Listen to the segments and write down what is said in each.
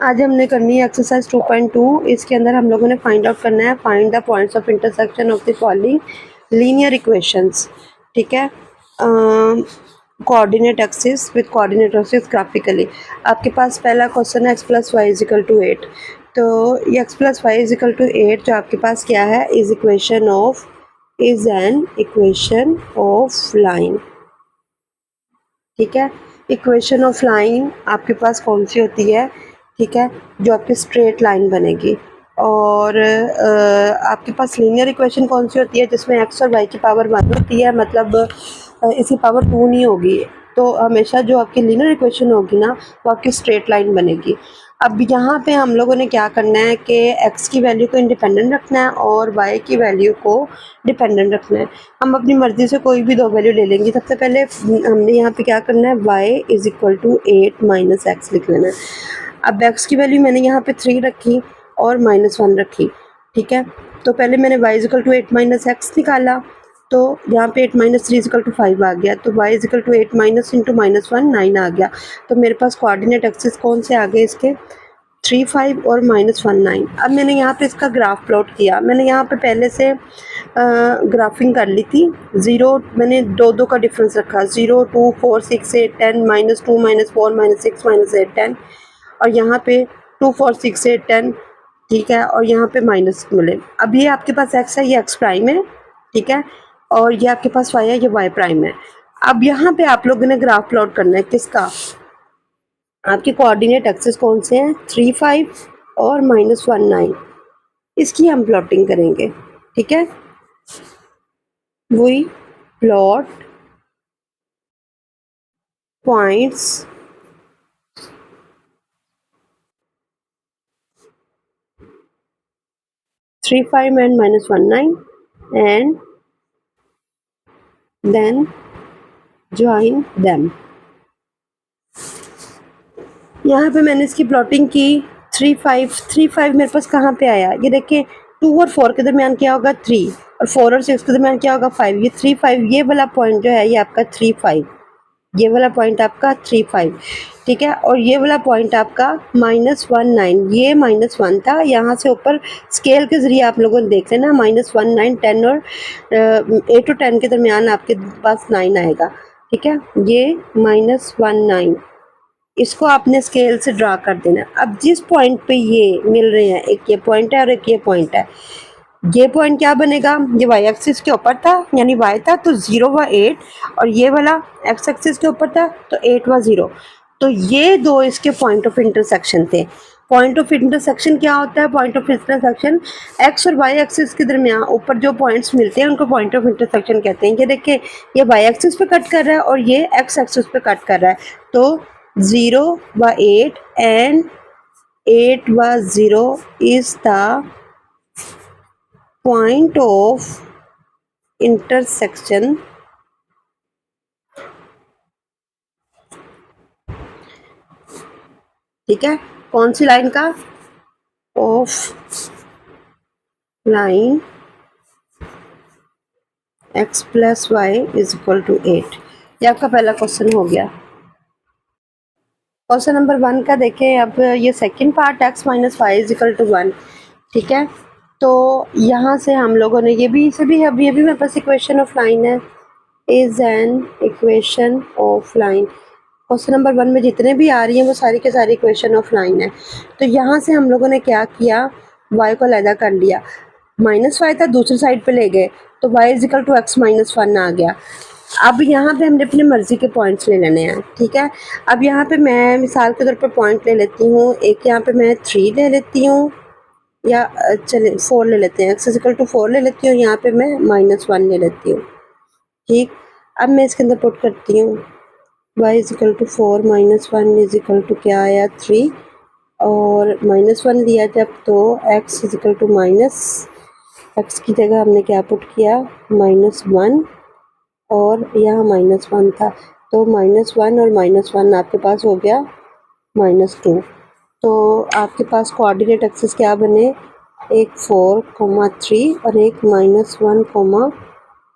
आज हमने करनी है एक्सरसाइज 2.2। इसके अंदर हम लोगों ने फाइंड आउट करना है find the points of intersection of the following linear equations. ठीक है, coordinate axis with coordinate axis graphically. आपके पास पहला क्वेश्चन है x plus y is equal to 8। तो ये x plus y is equal to 8 जो आपके पास क्या है is an equation of line. ठीक है, इक्वेशन ऑफ लाइन आपके पास कौन सी होती है? ठीक है, जो आपकी स्ट्रेट लाइन बनेगी। और आपके पास लीनियर इक्वेशन कौन सी होती है? जिसमें एक्स और वाई की पावर 1 होती है, मतलब इसकी पावर 2 नहीं होगी। तो हमेशा जो आपकी लीनियर इक्वेशन होगी ना वो आपकी स्ट्रेट लाइन बनेगी। अब यहाँ पे हम लोगों ने क्या करना है कि x की वैल्यू को इंडिपेंडेंट रखना है और y की वैल्यू को डिपेंडेंट रखना है। हम अपनी मर्ज़ी से कोई भी दो वैल्यू ले लेंगे। सबसे पहले हमने यहाँ पे क्या करना है y is equal to 8 minus x लिख लेना है। अब x की वैल्यू मैंने यहाँ पे 3 रखी और -1 रखी। ठीक है, तो पहले मैंने y is equal to 8 minus x निकाला, तो यहाँ पे 8 माइनस 3 इजिकल टू 5 आ गया। तो y is equal to 8 minus into -1 9 आ गया। तो मेरे पास कोऑर्डिनेट एक्सिस कौन से आ गए इसके? 3 5 और -1 9। अब मैंने यहाँ पे इसका ग्राफ प्लॉट किया। मैंने यहाँ पे पहले से ग्राफिंग कर ली थी। ज़ीरो मैंने दो का डिफरेंस रखा, 0 2 4 6 8 10 -2 -4 -6 -8 10। और यहाँ पे 2 4 6 8 10। ठीक है, और यहाँ पे माइनस मिले। अब ये आपके पास x है, ये x प्राइम है। ठीक है, और ये आपके पास y है, ये y प्राइम है। अब यहाँ पे आप लोगों ने ग्राफ प्लॉट करना है किसका? आपके कोऑर्डिनेट एक्सिस कौन से हैं? 3 5 और -1 9। इसकी हम प्लॉटिंग करेंगे। ठीक है, वही plot points three five and -1 9 and then join them. यहाँ पे मैंने इसकी प्लॉटिंग की। 3 5 मेरे पास कहाँ पे आया? ये देखिए, 2 और 4 के दरमियान क्या होगा? 3, और 4 और 6 के दरमियान क्या होगा? 5। ये 3 5 ये वाला पॉइंट जो है ये आपका 3 5, ये वाला पॉइंट आपका 3 5। ठीक है, और ये वाला पॉइंट आपका -1 9, ये -1 था। यहाँ से ऊपर स्केल के ज़रिए आप लोगों ने देख लेना, -1 9 10 और 8 और 10 के दरमियान आपके पास 9 आएगा। ठीक है, ये -1 9, इसको आपने स्केल से ड्रा कर देना। अब जिस पॉइंट पे ये मिल रहे हैं, एक ये पॉइंट है और एक ये पॉइंट है, ये पॉइंट क्या बनेगा? ये वाई एक्सिस के ऊपर था, यानी वाई था तो 0 व 8, और ये वाला एक्स एक्सिस के ऊपर था तो 8 व 0। तो ये दो इसके पॉइंट ऑफ इंटरसेक्शन थे। पॉइंट ऑफ इंटरसेक्शन क्या होता है? पॉइंट ऑफ इंटरसेक्शन एक्स और वाई एक्सिस के दरमियान ऊपर जो पॉइंट्स मिलते हैं उनको पॉइंट ऑफ इंटरसेक्शन कहते हैं। ये देखिए, ये वाई एक्सिस पे कट कर रहा है और ये एक्स एक्सिस पे कट कर रहा है। तो 0 व 8 and 8 व 0 is the point of intersection ठीक है, कौन सी लाइन का? Of line x plus y is equal to 8। ये आपका पहला क्वेश्चन हो गया। क्वेश्चन नंबर 1 का देखें। अब ये second part x minus y is equal to 1। ठीक है, तो यहाँ से हम लोगों ने ये भी मेरे पास इक्वेशन ऑफ लाइन है, is an equation of line. Question number 1 में जितने भी आ रही हैं वो सारी के सारी इक्वेशन ऑफ लाइन है। तो यहाँ से हम लोगों ने क्या किया? y को अलहदा कर लिया, -y था दूसरी साइड पे ले गए, तो y is equal to x -1 आ गया। अब यहाँ पे हमने अपनी मर्ज़ी के पॉइंट्स ले लेने हैं। ठीक है, अब यहाँ पे मैं मिसाल के तौर पर पॉइंट ले लेती हूँ। एक यहाँ पे मैं 3 ले लेती हूँ, या चले 4 ले लेते हैं, x इज इक्वल टू 4 ले लेती हूँ। यहाँ पे मैं -1 ले लेती हूँ। ठीक, अब मैं इसके अंदर पुट करती हूँ y is equal to 4 -1 is equal to क्या आया? 3, और -1 लिया जब तो x is equal to x की जगह हमने क्या पुट किया? -1, और यहाँ -1 था तो -1 और -1 आपके पास हो गया -2। तो आपके पास कोऑर्डिनेट एक्सिस क्या बने? एक 4, 3 और एक -1,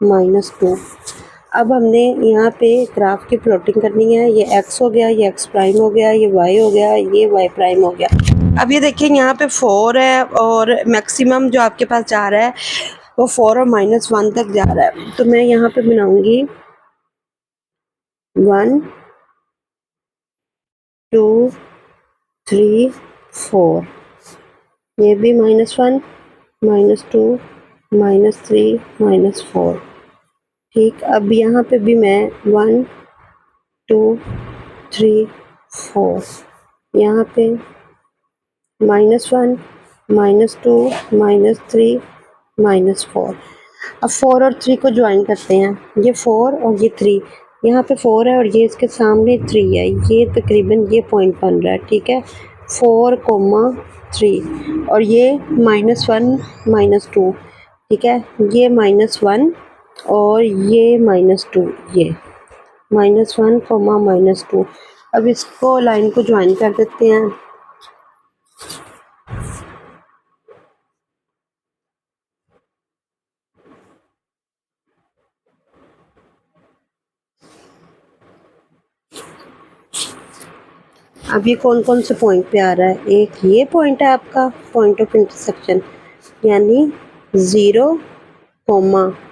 -2। अब हमने यहाँ पे ग्राफ की प्लॉटिंग करनी है। ये x हो गया, ये x प्राइम हो गया, ये y हो गया, ये y प्राइम हो गया। अब ये देखिए यहाँ पे 4 है और मैक्सिमम जो आपके पास जा रहा है वो 4 और -1 तक जा रहा है। तो मैं यहाँ पे बनाऊंगी 1 2 3 4, ये भी -1 -2 -3 -4। ठीक, अब यहाँ पे भी मैं 1 2 3 4, यहाँ पे -1 -2 -3 -4। अब 4 और 3 को ज्वाइन करते हैं, ये 4 और ये 3, यहाँ पे 4 है और ये इसके सामने 3 है, ये तकरीबन ये पॉइंट बन रहा है। ठीक है, 4, 3 और ये -1 -2। ठीक है, ये -1 और ये -2, ये -1 -2। अब इसको लाइन को ज्वाइन कर देते हैं। अब ये कौन कौन से पॉइंट पे आ रहा है, एक ये पॉइंट है आपका पॉइंट ऑफ इंटरसेक्शन, यानी 0,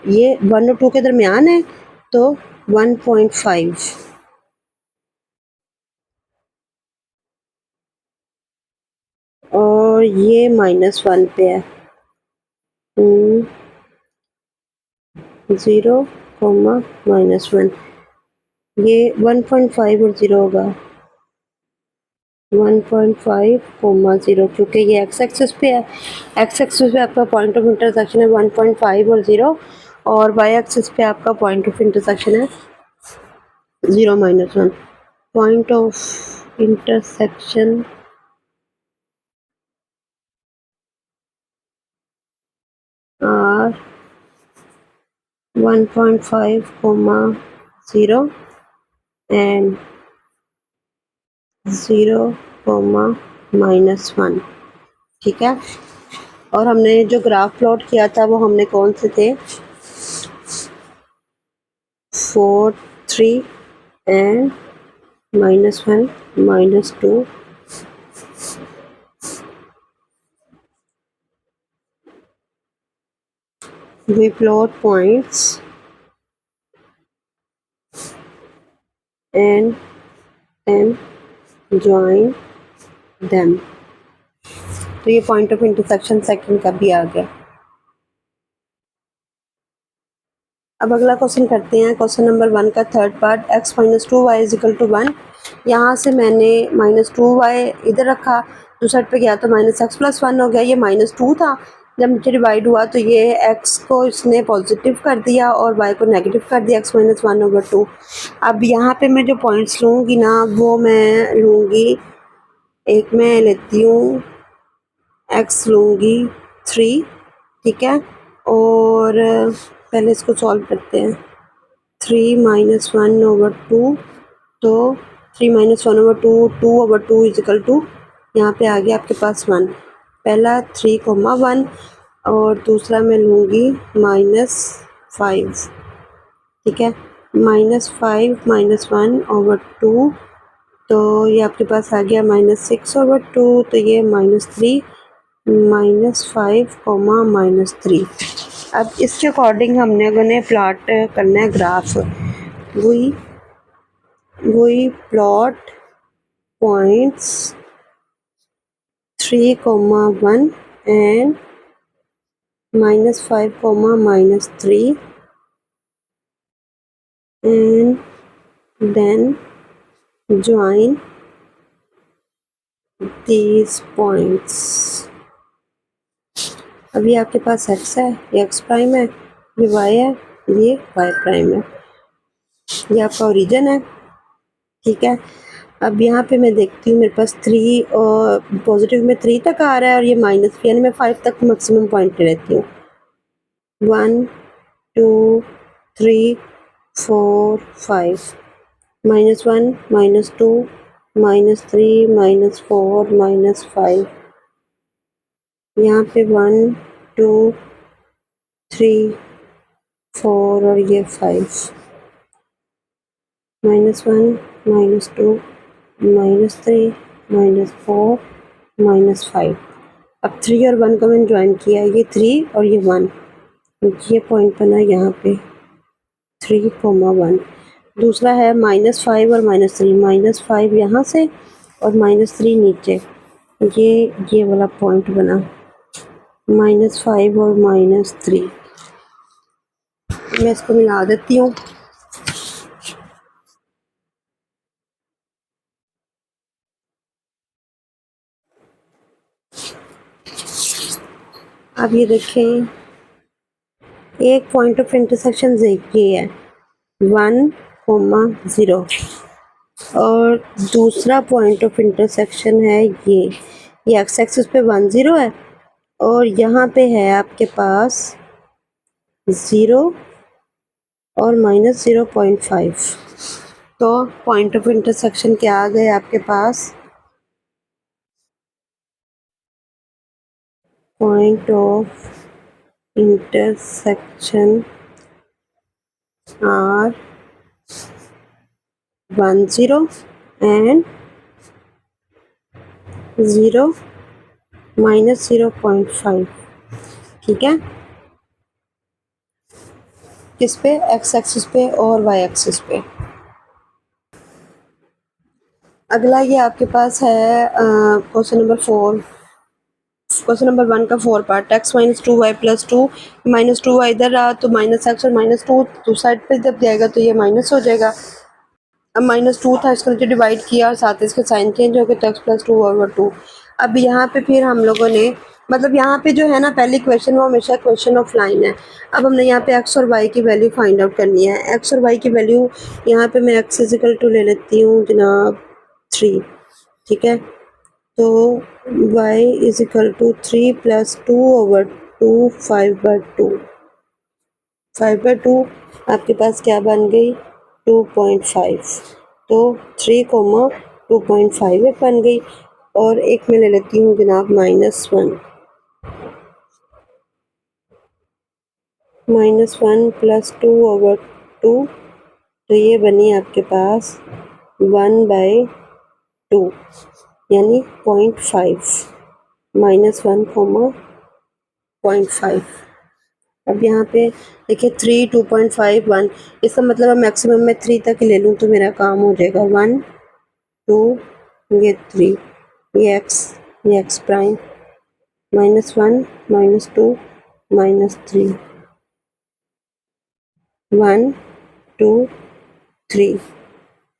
ये 1 और 2 के दरमियान है तो 1.5, और ये -1 पे है। 0, -1, ये 1.5 और 0 होगा 1.5, 0, क्योंकि ये x एक्सिस पे है। x एक्सिस पे आपका पॉइंट ऑफ इंटरसेक्शन है 1.5 और 0, और y एक्सिस पे आपका पॉइंट ऑफ इंटरसेक्शन है 0 -1। Point of intersection are 1.5, 0 and 0, -1। ठीक है, और हमने जो ग्राफ प्लॉट किया था वो हमने कौन से थे, 4 3 and -1 -2। We plot points and then join them। तो ये पॉइंट ऑफ इंटरसेक्शन सेकंड का भी आ गया। अब अगला क्वेश्चन करते हैं, क्वेश्चन नंबर 1 का थर्ड पार्ट, x - 2y = 1। यहाँ से मैंने -2y इधर रखा, दूसरे साइड पे गया तो -x + 1 हो गया। ये -2 था, जब नीचे डिवाइड हुआ तो ये x को इसने पॉजिटिव कर दिया और y को नेगेटिव कर दिया, x - 1/2। अब यहाँ पे मैं जो पॉइंट्स लूँगी ना वो मैं लूँगी, एक मैं लेती हूँ x लूँगी 3। ठीक है, और पहले इसको सॉल्व करते हैं। 3 - 1/2, तो 3 - 1/2, 2/2 = यहाँ पे आ गया आपके पास 1। पहला 3, 1 और दूसरा मैं लूँगी -5। ठीक है, -5 - 1/2, तो ये आपके पास आ गया -6/2, तो ये -3 -5, -3। अब इसके अकॉर्डिंग हमने प्लॉट करना है graph. We plot points 3, 1 and -5, -3 and then join these points। अभी आपके पास x है, ये x प्राइम है, ये y है, ये y प्राइम है, ये आपका ओरिजिन है। ठीक है, अब यहाँ पे मैं देखती हूँ मेरे पास 3 और पॉजिटिव में 3 तक आ रहा है और ये माइनस, यानी मैं 5 तक मैक्सिमम पॉइंट ले लेती हूँ। 1 2 3 4 5, -1 -2 -3 -4 -5, यहाँ पे 1 2 3 4 और ये 5। -1, -2, -3, -4, -5। अब 3 और 1 को मैंने ज्वाइन किया, ये 3 और ये 1, ये पॉइंट बना यहाँ पे 3, 1। दूसरा है -5 और -3, -5 यहाँ से और -3 नीचे, ये वाला पॉइंट बना -5 और -3। मैं इसको मिला देती हूँ। अब ये देखें, एक पॉइंट ऑफ इंटरसेक्शन ये है 1, 0 और दूसरा पॉइंट ऑफ इंटरसेक्शन है ये एक्स एक्सिस पे 1, 0 है और यहाँ पे है आपके पास 0 और -0.5। तो पॉइंट ऑफ इंटरसेक्शन क्या आ गए आपके पास? Point of intersection are 1, 0 and 0 -0.5। ठीक है, किस पे? एक्स एक्सिस पे और वाई एक्सिस पे। अगला ये आपके पास है क्वेश्चन नंबर 4। क्वेश्चन नंबर 1 का 4 पार्ट, x -2y + 2 -2y इधर रहा तो -x और -2 टू साइड पे जब जाएगा तो ये माइनस हो जाएगा। अब -2 था, इसको नीचे डिवाइड किया और साथ इसके साइन चेंज हो गए तो x + 2/2। अब यहाँ पे फिर हम लोगों ने मतलब यहाँ पे जो है ना, पहली क्वेश्चन वो हमेशा क्वेश्चन ऑफ लाइन है। अब हमने यहाँ पे x और y की वैल्यू फाइंड आउट करनी है। x और y की वैल्यू यहाँ पे मैं x = ले लेती हूँ जनाब 3। ठीक है, तो y = 3 + 2/2 5/2। 5/2 आपके पास क्या बन गई? 2.5। तो 3, 2.5 एक बन गई और एक मैं ले लेती हूँ जनाब -1। -1 + 2/2 तो ये बनी आपके पास 1/2 यानी 0.5 -1, 0.5। अब यहाँ पे देखिए 3, 2.5, 1, इसका मतलब मैक्सिमम मैं 3 तक ले लूँ तो मेरा काम हो जाएगा। 1, 2, ये 3, ये एक्स प्राइम -1, -2, -3, 1, 2, 3,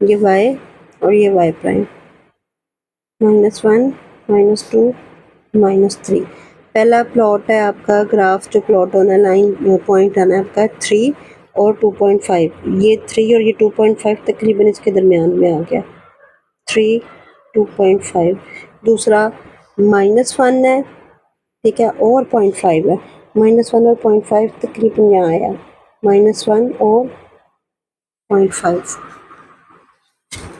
ये वाई और ये वाई प्राइम -1, -2, -3। पहला प्लॉट है आपका ग्राफ, जो प्लॉट होना है, लाइन पॉइंट आना है आपका 3 और 2.5। ये 3 और ये 2.5 तकरीबन इसके दरमियान में आ गया। 3, 2.5। दूसरा -1 है, ठीक है, और 0.5 है। -1 और 0.5 तकरीबन यहाँ आया, -1 और 0.5।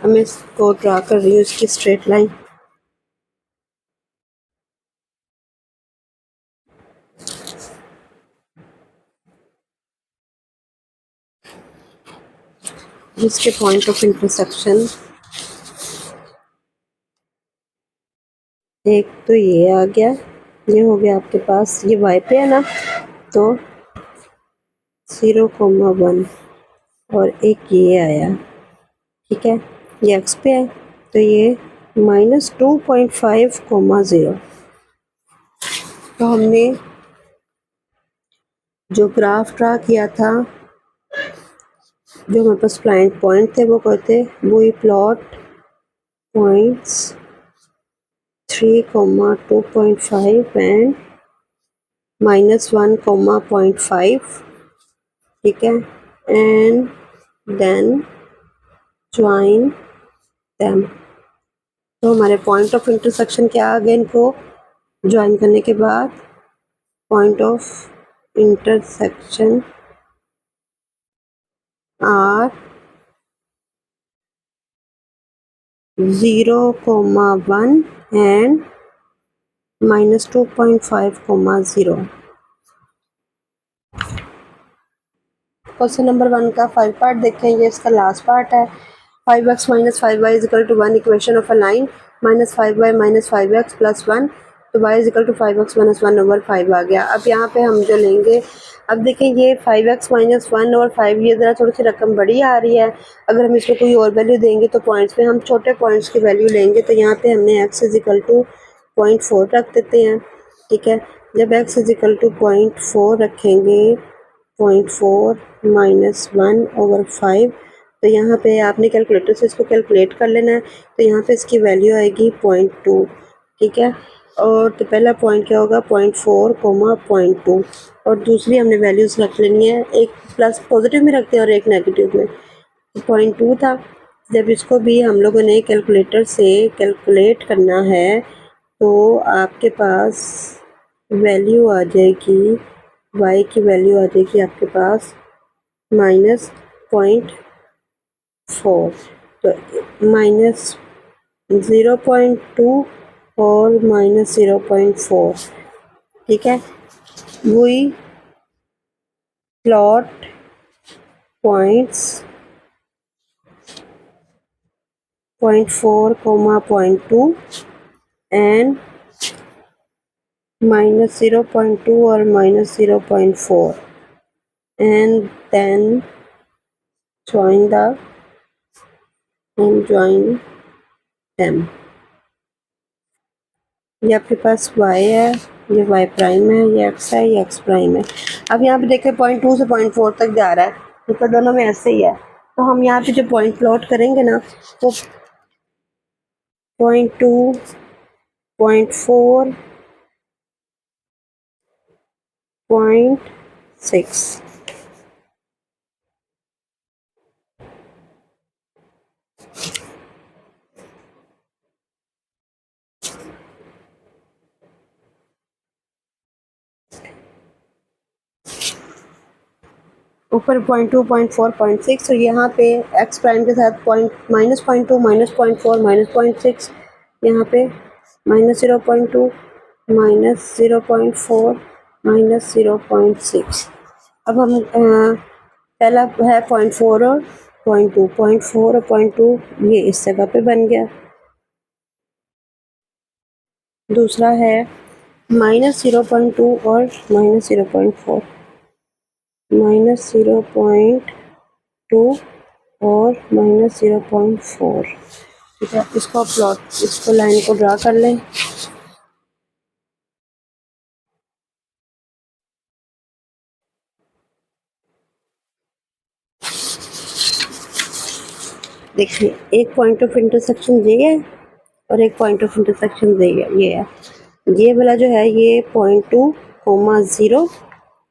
अब मैं इसको ड्रा कर रही हूँ, इसकी स्ट्रेट लाइन। जिसके पॉइंट ऑफ इंटरसेक्शन एक तो ये आ गया, ये हो गया आपके पास, ये वाई पे है ना, तो 0,1 और एक ये आया। ठीक है, ये एक्स पे है तो ये -2.5, 0। तो हमने जो ग्राफ ड्रा किया था, जो हमारे पास पॉइंट थे, वो कहते वही प्लॉट पॉइंट्स 3, 2.5 एंड -1, 0.5। ठीक है, एंड देन ज्वाइन देम। तो हमारे पॉइंट ऑफ इंटरसेक्शन क्या आ गए? इनको ज्वाइन करने के बाद point of intersection are 0,1 and -2.5, 0। Question number 1 का 5 पार्ट देखें, ये इसका लास्ट पार्ट है। 5x minus 5y is equal to 1 equation of a line minus 5y minus 5x plus 1, तो y is equal to 5x minus 1 over 5 आ गया। अब यहाँ पे हम जो लेंगे, अब देखें ये 5x minus 1 और 5, ये ज़रा थोड़ी सी रकम बड़ी आ रही है। अगर हम इसको कोई और वैल्यू देंगे तो पॉइंट्स में हम छोटे पॉइंट्स की वैल्यू लेंगे, तो यहाँ पे हमने x इज इक्वल टू 0.4 रख देते हैं। ठीक है, जब x इज इक्वल टू 0.4 रखेंगे, 0.4 माइनस 1 ओवर 5, तो यहाँ पे आपने कैलकुलेटर से इसको कैलकुलेट कर लेना है। तो यहाँ पे इसकी वैल्यू आएगी 0.2। ठीक है, और तो पहला पॉइंट क्या होगा 0.4 कोमा 0.2, और दूसरी हमने वैल्यूज़ रख लेनी है, एक प्लस पॉजिटिव में रखते हैं और एक नेगेटिव में। 0.2 था, जब इसको भी हम लोगों ने कैलकुलेटर से कैलकुलेट करना है तो आपके पास वैल्यू आ जाएगी, y की वैल्यू आ जाएगी आपके पास -0.4, तो -0.2 और -0.4। ठीक है, वही प्लॉट पॉइंट्स 0.4 कोमा 0.2 एंड -0.2 और -0.4 and then join them। ये आपके पास y है, ये y प्राइम है, ये x है, ये x प्राइम है। अब यहाँ पे देखें 0.2 से 0.4 तक जा रहा है, तो दोनों में ऐसे ही है। तो हम यहाँ पे जो पॉइंट प्लॉट करेंगे ना, वो 0.2, 0.4, 0.6। ऊपर 0.2, 0.4, 0.6, और यहाँ पे x प्राइम के साथ -0.2, -0.4, -0.6, यहाँ पे -0.2, -0.4, -0.6। अब हम पहला है 0.4 और 0.2, 0.4 और 0.2 ये इस जगह पे बन गया। दूसरा है -0.2 और -0.4, -0.2 और -0.4। ठीक है, इसको लाइन को ड्रा कर लें। देखिए, एक पॉइंट ऑफ इंटरसेक्शन ये है और एक पॉइंट ऑफ इंटरसेक्शन ये है। ये वाला जो है ये 0.2 कोमा 0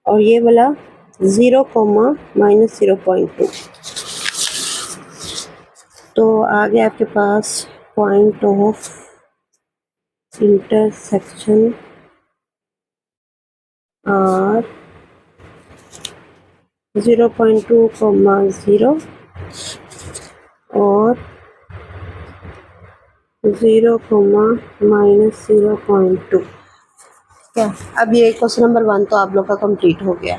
और ये वाला 0 कोमा -0.2। तो आगे आपके पास पॉइंट ऑफ इंटरसेक्शन और 0.2 कोमा 0 और 0 कोमा -0.2। क्या अब ये क्वेश्चन नंबर 1 तो आप लोग का कंप्लीट हो गया।